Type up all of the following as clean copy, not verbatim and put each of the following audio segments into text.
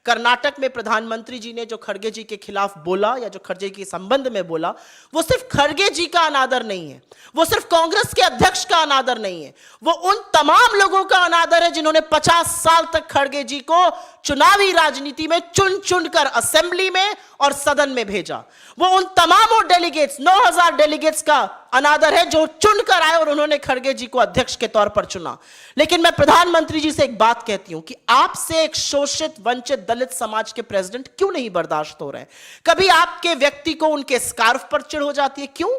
कर्नाटक में प्रधानमंत्री जी ने जो खड़गे जी के खिलाफ बोला या जो खड़गे के संबंध में बोला, वो सिर्फ खड़गे जी का अनादर नहीं है, वो सिर्फ कांग्रेस के अध्यक्ष का अनादर नहीं है, वो उन तमाम लोगों का अनादर है जिन्होंने 50 साल तक खड़गे जी को चुनावी राजनीति में चुन चुन कर असेंबली में और सदन में भेजा। वो उन तमामों डेलीगेट्स, 9000 डेलीगेट्स का अनादर है जो चुनकर आए और उन्होंने खड़गे जी को अध्यक्ष के तौर पर चुना। लेकिन मैं प्रधानमंत्री जी से एक बात कहती हूं कि आपसे एक शोषित, वंचित, दलित समाज के प्रेसिडेंट क्यों नहीं बर्दाश्त हो रहे हैं? कभी आपके व्यक्ति को उनके स्कार्फ पर चिढ़ हो जाती है? क्यों?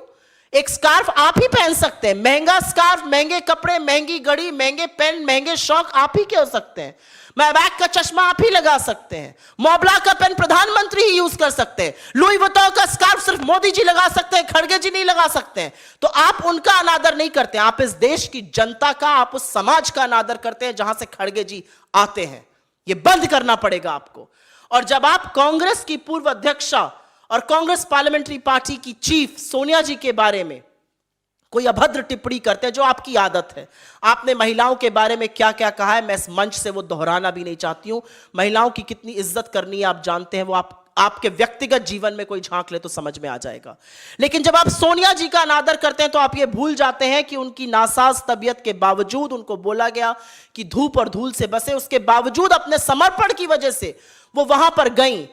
एक स्कार्फ आप ही पहन सकते हैं, महंगा स्कार्फ, महंगे कपड़े, महंगी घड़ी, महंगे पेन, महंगे शौक आप ही के हो सकते हैं। मैबैक का चश्मा आप ही लगा सकते हैं, मोबला का पेन प्रधानमंत्री ही यूज कर सकते हैं, लुई वुइटन का स्कार्फ सिर्फ मोदी जी लगा सकते हैं, खड़गे जी नहीं लगा सकते हैं। तो आप उनका अनादर नहीं करते, आप इस देश की जनता का, आप उस समाज का अनादर करते हैं जहां से खड़गे जी आते हैं। यह बंद करना पड़ेगा आपको। और जब आप कांग्रेस की पूर्व अध्यक्षा और कांग्रेस पार्लियामेंट्री पार्टी की चीफ सोनिया जी के बारे में कोई अभद्र टिप्पणी करते हैं, जो आपकी आदत है, आपने महिलाओं के बारे में क्या क्या कहा है, मैं इस मंच से वो दोहराना भी नहीं चाहती हूं। महिलाओं की कितनी इज्जत करनी है आप जानते हैं, वो आपके व्यक्तिगत जीवन में कोई झांक ले तो समझ में आ जाएगा। लेकिन जब आप सोनिया जी का अनादर करते हैं तो आप ये भूल जाते हैं कि उनकी नासाज तबीयत के बावजूद, उनको बोला गया कि धूप और धूल से बसे, उसके बावजूद अपने समर्पण की वजह से वो वहां पर गई।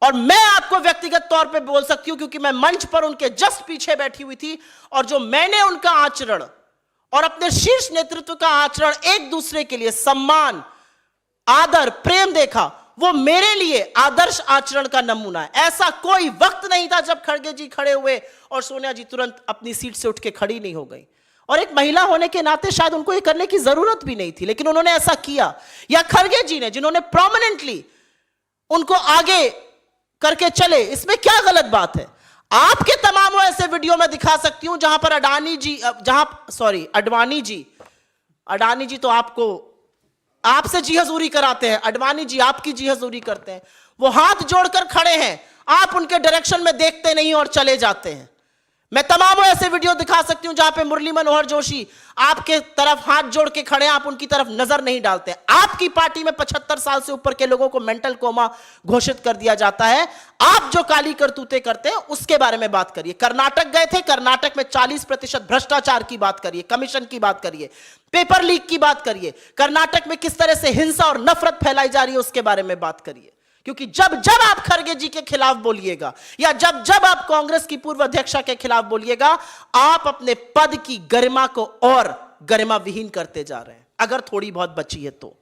और मैं आपको व्यक्तिगत तौर पे बोल सकती हूं क्योंकि मैं मंच पर उनके जस्ट पीछे बैठी हुई थी, और जो मैंने उनका आचरण और अपने शीर्ष नेतृत्व का आचरण, एक दूसरे के लिए सम्मान, आदर, प्रेम देखा, वो मेरे लिए आदर्श आचरण का नमूना है। ऐसा कोई वक्त नहीं था जब खड़गे जी खड़े हुए और सोनिया जी तुरंत अपनी सीट से उठ के खड़ी नहीं हो गई। और एक महिला होने के नाते शायद उनको ये करने की जरूरत भी नहीं थी, लेकिन उन्होंने ऐसा किया। या खड़गे जी ने, जिन्होंने प्रोमिनेंटली उनको आगे करके चले, इसमें क्या गलत बात है? आपके तमाम ऐसे वीडियो में दिखा सकती हूं जहां पर अडानी जी तो आपसे जी हजूरी कराते हैं, अडवाणी जी आपकी जी हजूरी करते हैं, वो हाथ जोड़कर खड़े हैं, आप उनके डायरेक्शन में देखते नहीं और चले जाते हैं। मैं तमाम ऐसे वीडियो दिखा सकती हूं जहां पे मुरली मनोहर जोशी आपके तरफ हाथ जोड़ के खड़े हैं, आप उनकी तरफ नजर नहीं डालते। आपकी पार्टी में 75 साल से ऊपर के लोगों को मेंटल कोमा घोषित कर दिया जाता है। आप जो काली करतूतें करते हैं उसके बारे में बात करिए। कर्नाटक गए थे, कर्नाटक में 40% भ्रष्टाचार की बात करिए, कमीशन की बात करिए, पेपर लीक की बात करिए, कर्नाटक में किस तरह से हिंसा और नफरत फैलाई जा रही है उसके बारे में बात करिए। क्योंकि जब जब आप खड़गे जी के खिलाफ बोलिएगा या जब जब आप कांग्रेस की पूर्व अध्यक्षा के खिलाफ बोलिएगा, आप अपने पद की गरिमा को और गरिमा विहीन करते जा रहे हैं, अगर थोड़ी बहुत बची है तो।